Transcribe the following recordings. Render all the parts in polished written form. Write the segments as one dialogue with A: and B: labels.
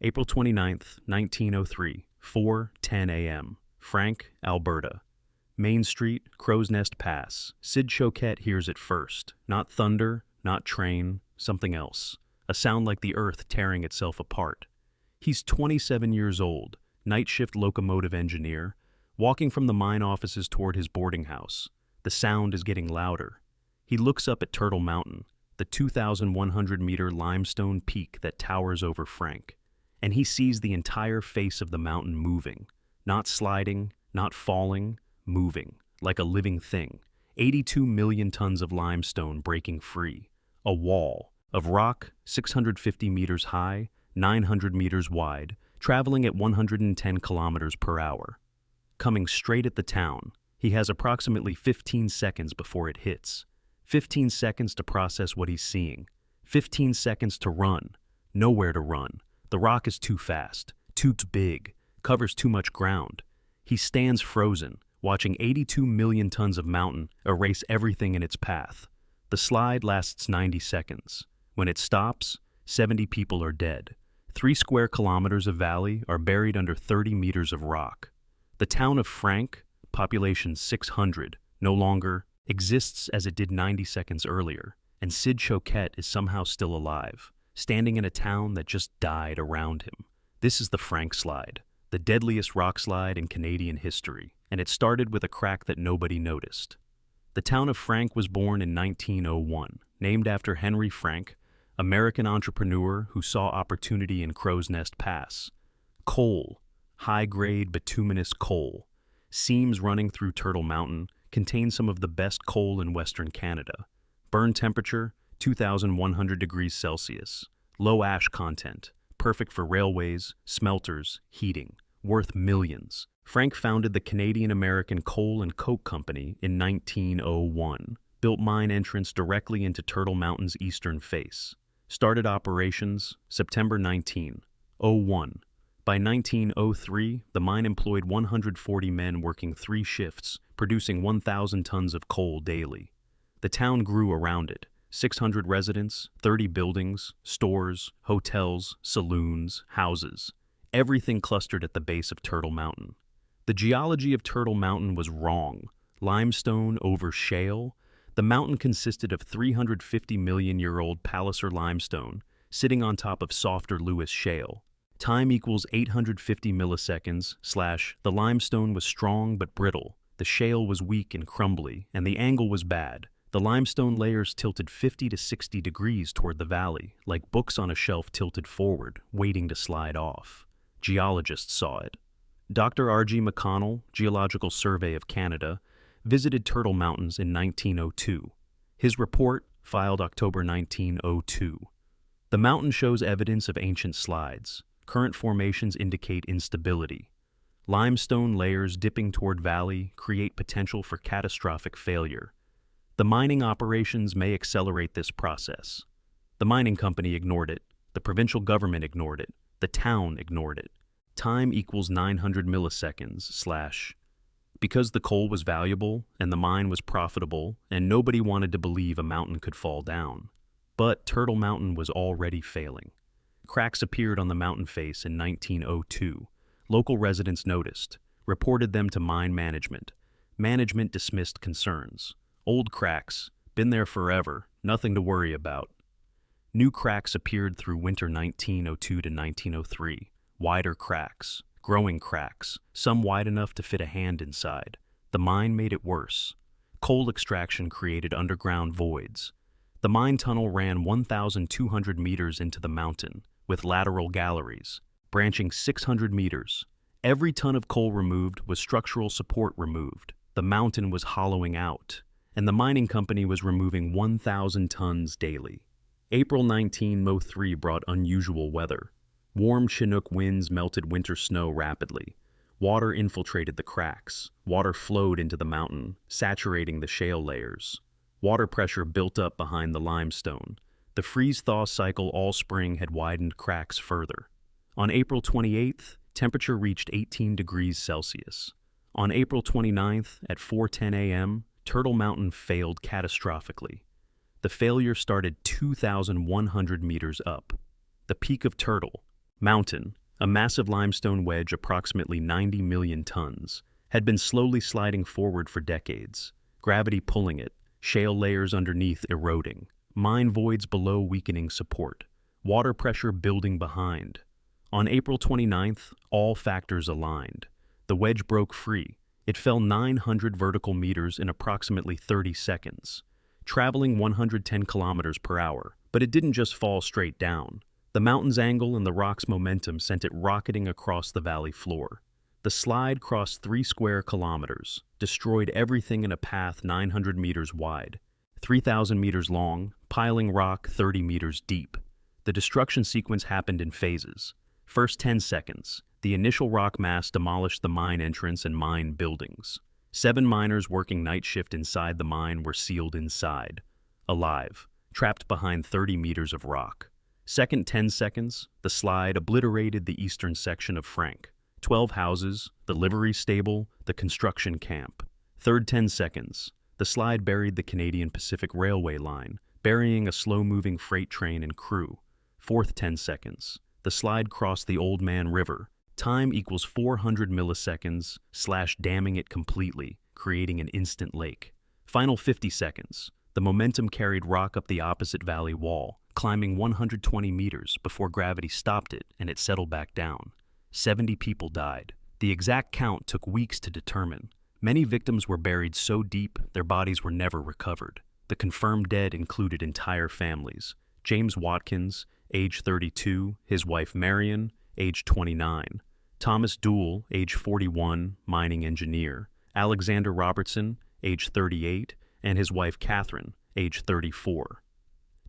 A: April 29th, 1903, 4:10 a.m. Frank, Alberta. Main Street, Crowsnest Pass. Sid Choquette hears it first. Not thunder, not train, something else. A sound like the earth tearing itself apart. He's 27 years old, night shift locomotive engineer, walking from the mine offices toward his boarding house. The sound is getting louder. He looks up at Turtle Mountain, the 2,100-meter limestone peak that towers over Frank, and he sees the entire face of the mountain moving, not sliding, not falling, moving, like a living thing. 82 million tons of limestone breaking free. A wall of rock 650 meters high, 900 meters wide, traveling at 110 kilometers per hour. Coming straight at the town, he has approximately 15 seconds before it hits. 15 seconds to process what he's seeing. 15 seconds to run. Nowhere to run. The rock is too fast, too big, covers too much ground. He stands frozen, watching 82 million tons of mountain erase everything in its path. The slide lasts 90 seconds. When it stops, 70 people are dead. 3 square kilometers of valley are buried under 30 meters of rock. The town of Frank, population 600, no longer exists as it did 90 seconds earlier, and Sid Choquette is somehow still alive, standing in a town that just died around him. This is the Frank Slide, the deadliest rock slide in Canadian history, and it started with a crack that nobody noticed. The town of Frank was born in 1901, named after Henry Frank, American entrepreneur who saw opportunity in Crowsnest Pass. Coal, high-grade bituminous coal, seams running through Turtle Mountain, contain some of the best coal in Western Canada. Burn temperature, 2,100 degrees Celsius. Low ash content, perfect for railways, smelters, heating, worth millions. Frank founded the Canadian-American Coal and Coke Company in 1901, built mine entrance directly into Turtle Mountain's eastern face. Started operations September 1901. By 1903, the mine employed 140 men working 3 shifts, producing 1,000 tons of coal daily. The town grew around it. 600 residents, 30 buildings, stores, hotels, saloons, houses. Everything clustered at the base of Turtle Mountain. The geology of Turtle Mountain was wrong. Limestone over shale. The mountain consisted of 350-million-year-old Palliser limestone, sitting on top of softer Lewis shale. Time equals 850 milliseconds / the limestone was strong but brittle, the shale was weak and crumbly, and the angle was bad. The limestone layers tilted 50 to 60 degrees toward the valley, like books on a shelf tilted forward, waiting to slide off. Geologists saw it. Dr. R.G. McConnell, Geological Survey of Canada, visited Turtle Mountains in 1902. His report, filed October 1902. The mountain shows evidence of ancient slides. Current formations indicate instability. Limestone layers dipping toward valley create potential for catastrophic failure. The mining operations may accelerate this process. The mining company ignored it. The provincial government ignored it. The town ignored it. Time equals 900 milliseconds / because the coal was valuable and the mine was profitable and nobody wanted to believe a mountain could fall down. But Turtle Mountain was already failing. Cracks appeared on the mountain face in 1902. Local residents noticed, reported them to mine management. Management dismissed concerns. Old cracks, been there forever, nothing to worry about. New cracks appeared through winter 1902 to 1903. Wider cracks, growing cracks, some wide enough to fit a hand inside. The mine made it worse. Coal extraction created underground voids. The mine tunnel ran 1,200 meters into the mountain, with lateral galleries, branching 600 meters. Every ton of coal removed was structural support removed. The mountain was hollowing out, and the mining company was removing 1,000 tons daily. April 1903 brought unusual weather. Warm Chinook winds melted winter snow rapidly. Water infiltrated the cracks. Water flowed into the mountain, saturating the shale layers. Water pressure built up behind the limestone. The freeze-thaw cycle all spring had widened cracks further. On April 28th, temperature reached 18 degrees Celsius. On April 29th, at 4:10 a.m., Turtle Mountain failed catastrophically. The failure started 2,100 meters up. The peak of Turtle, Mountain, a massive limestone wedge approximately 90 million tons, had been slowly sliding forward for decades, gravity pulling it, shale layers underneath eroding, mine voids below weakening support, water pressure building behind. On April 29th, all factors aligned. The wedge broke free. It fell 900 vertical meters in approximately 30 seconds, traveling 110 kilometers per hour. But it didn't just fall straight down. The mountain's angle and the rock's momentum sent it rocketing across the valley floor. The slide crossed 3 square kilometers, destroyed everything in a path 900 meters wide, 3,000 meters long, piling rock 30 meters deep. The destruction sequence happened in phases. First 10 seconds, the initial rock mass demolished the mine entrance and mine buildings. 7 miners working night shift inside the mine were sealed inside, alive, trapped behind 30 meters of rock. Second 10 seconds, the slide obliterated the eastern section of Frank. 12 houses, the livery stable, the construction camp. Third 10 seconds, the slide buried the Canadian Pacific Railway line, burying a slow-moving freight train and crew. Fourth 10 seconds, the slide crossed the Old Man River. Time equals 400 milliseconds, damming it completely, creating an instant lake. Final 50 seconds, the momentum carried rock up the opposite valley wall, climbing 120 meters before gravity stopped it and it settled back down. 70 people died. The exact count took weeks to determine. Many victims were buried so deep their bodies were never recovered. The confirmed dead included entire families. James Watkins, age 32, his wife Marion, age 29. Thomas Doole, age 41, mining engineer. Alexander Robertson, age 38, and his wife Catherine, age 34.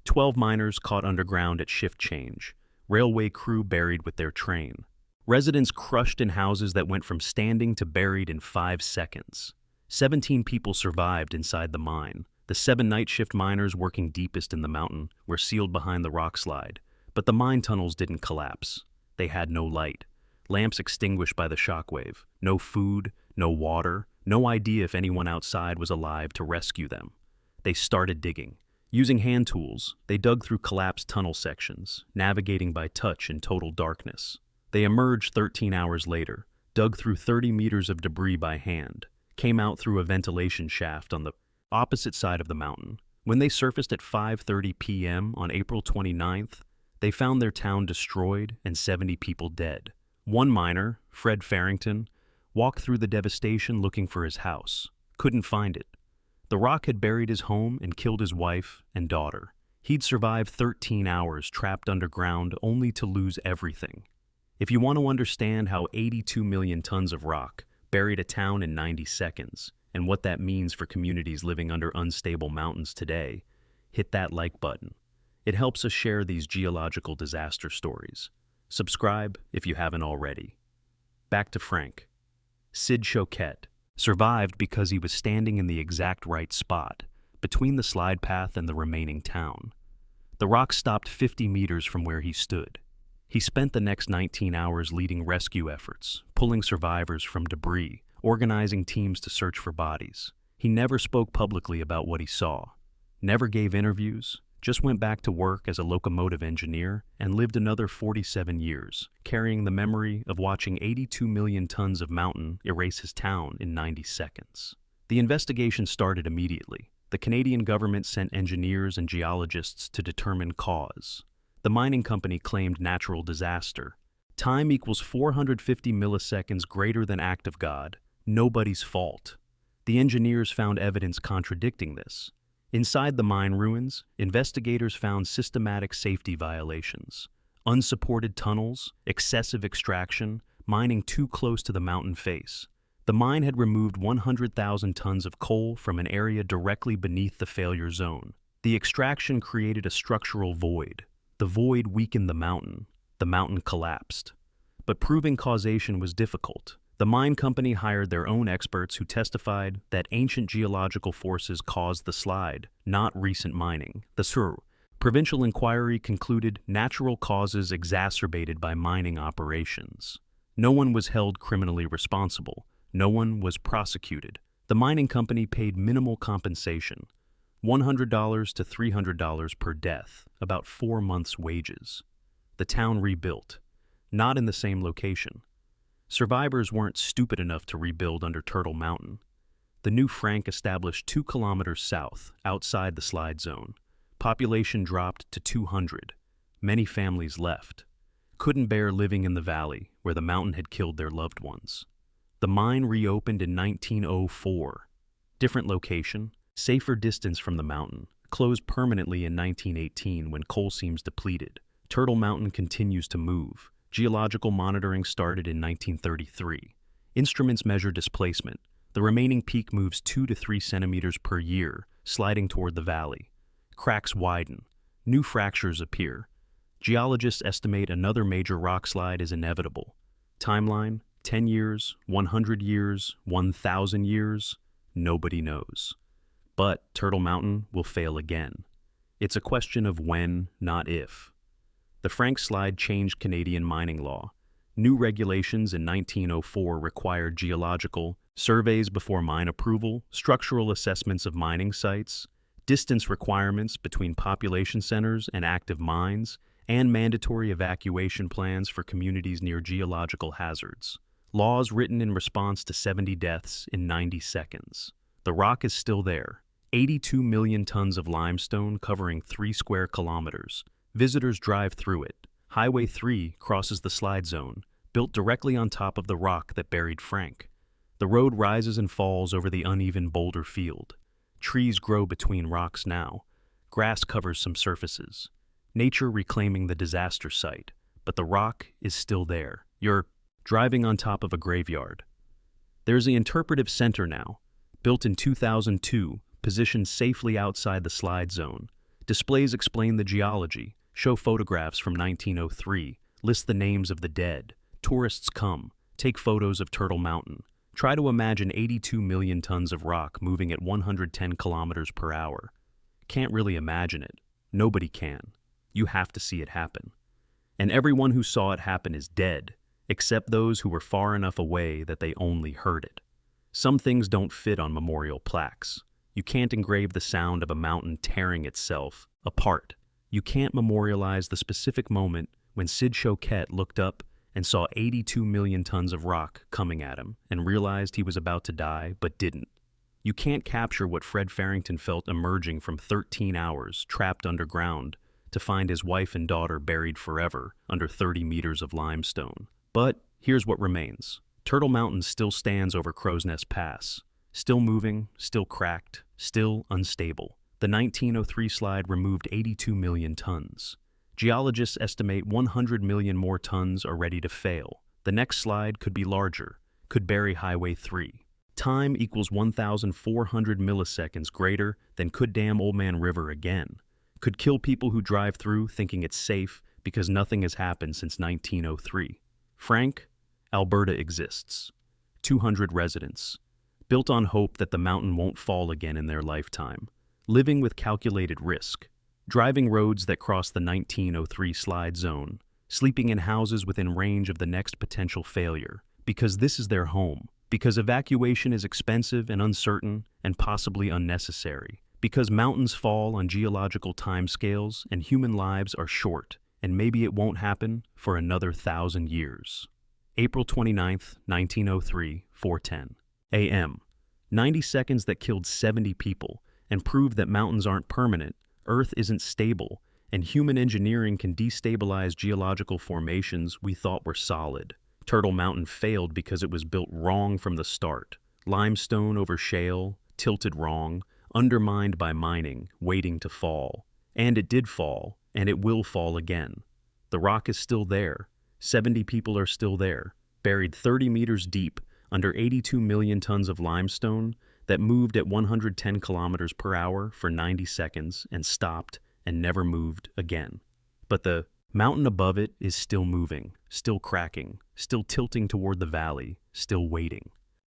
A: 12 miners caught underground at shift change. Railway crew buried with their train. Residents crushed in houses that went from standing to buried in 5 seconds. 17 people survived inside the mine. The 7 night shift miners working deepest in the mountain were sealed behind the rockslide. But the mine tunnels didn't collapse. They had no light. Lamps extinguished by the shockwave. No food, no water, no idea if anyone outside was alive to rescue them. They started digging. Using hand tools, they dug through collapsed tunnel sections, navigating by touch in total darkness. They emerged 13 hours later, dug through 30 meters of debris by hand, came out through a ventilation shaft on the opposite side of the mountain. When they surfaced at 5:30 p.m. on April 29th, they found their town destroyed and 70 people dead. One miner, Fred Farrington, walked through the devastation looking for his house. Couldn't find it. The rock had buried his home and killed his wife and daughter. He'd survived 13 hours trapped underground only to lose everything. If you want to understand how 82 million tons of rock buried a town in 90 seconds and what that means for communities living under unstable mountains today, hit that like button. It helps us share these geological disaster stories. Subscribe if you haven't already. Back to Frank. Sid Choquette survived because he was standing in the exact right spot, between the slide path and the remaining town. The rock stopped 50 meters from where he stood. He spent the next 19 hours leading rescue efforts, pulling survivors from debris, organizing teams to search for bodies. He never spoke publicly about what he saw, never gave interviews, just went back to work as a locomotive engineer and lived another 47 years, carrying the memory of watching 82 million tons of mountain erase his town in 90 seconds. The investigation started immediately. The Canadian government sent engineers and geologists to determine cause. The mining company claimed natural disaster. Time equals 450 milliseconds greater than act of God. Nobody's fault. The engineers found evidence contradicting this. Inside the mine ruins, investigators found systematic safety violations. Unsupported tunnels, excessive extraction, mining too close to the mountain face. The mine had removed 100,000 tons of coal from an area directly beneath the failure zone. The extraction created a structural void. The void weakened the mountain. The mountain collapsed. But proving causation was difficult. The mine company hired their own experts who testified that ancient geological forces caused the slide, not recent mining. The provincial inquiry concluded natural causes exacerbated by mining operations. No one was held criminally responsible. No one was prosecuted. The mining company paid minimal compensation, $100 to $300 per death, about 4 months' wages. The town rebuilt. not in the same location. Survivors weren't stupid enough to rebuild under Turtle Mountain. The new Frank established 2 kilometers south, outside the slide zone. Population dropped to 200. Many families left. Couldn't bear living in the valley, where the mountain had killed their loved ones. The mine reopened in 1904. Different location, safer distance from the mountain. Closed permanently in 1918 when coal seams depleted. Turtle Mountain continues to move. Geological monitoring started in 1933. Instruments measure displacement. The remaining peak moves 2 to 3 centimeters per year, sliding toward the valley. Cracks widen. New fractures appear. Geologists estimate another major rockslide is inevitable. Timeline: 10 years, 100 years, 1,000 years, nobody knows. But Turtle Mountain will fail again. It's a question of when, not if. The Frank Slide changed Canadian mining law. New regulations in 1904 required geological surveys before mine approval, structural assessments of mining sites, distance requirements between population centers and active mines, and mandatory evacuation plans for communities near geological hazards. Laws written in response to 70 deaths in 90 seconds. The rock is still there. 82 million tons of limestone covering 3 square kilometers. Visitors drive through it. Highway 3 crosses the slide zone, built directly on top of the rock that buried Frank. The road rises and falls over the uneven boulder field. Trees grow between rocks now. Grass covers some surfaces. Nature reclaiming the disaster site, but the rock is still there. You're driving on top of a graveyard. There's the interpretive center now, built in 2002, positioned safely outside the slide zone. Displays explain the geology, show photographs from 1903, list the names of the dead. Tourists come, take photos of Turtle Mountain. Try to imagine 82 million tons of rock moving at 110 kilometers per hour. Can't really imagine it. Nobody can. You have to see it happen. And everyone who saw it happen is dead, except those who were far enough away that they only heard it. Some things don't fit on memorial plaques. You can't engrave the sound of a mountain tearing itself apart. You can't memorialize the specific moment when Sid Choquette looked up and saw 82 million tons of rock coming at him and realized he was about to die but didn't. You can't capture what Fred Farrington felt emerging from 13 hours trapped underground to find his wife and daughter buried forever under 30 meters of limestone. But here's what remains. Turtle Mountain still stands over Crowsnest Pass. Still moving, still cracked, still unstable. The 1903 slide removed 82 million tons. Geologists estimate 100 million more tons are ready to fail. The next slide could be larger, could bury Highway 3. Time equals 1,400 milliseconds greater than could dam Old Man River again. Could kill people who drive through thinking it's safe because nothing has happened since 1903. Frank, Alberta exists. 200 residents. Built on hope that the mountain won't fall again in their lifetime. Living with calculated risk. Driving roads that cross the 1903 slide zone. Sleeping in houses within range of the next potential failure. Because this is their home. Because evacuation is expensive and uncertain and possibly unnecessary. Because mountains fall on geological timescales and human lives are short, and maybe it won't happen for another 1,000 years. April 29th, 1903, 4:10 a.m. 90 seconds that killed 70 people and proved that mountains aren't permanent, Earth isn't stable, and human engineering can destabilize geological formations we thought were solid. Turtle Mountain failed because it was built wrong from the start. Limestone over shale, tilted wrong, undermined by mining, waiting to fall. And it did fall, and it will fall again. The rock is still there. 70 people are still there, buried 30 meters deep under 82 million tons of limestone that moved at 110 kilometers per hour for 90 seconds and stopped and never moved again. But the mountain above it is still moving, still cracking, still tilting toward the valley, still waiting.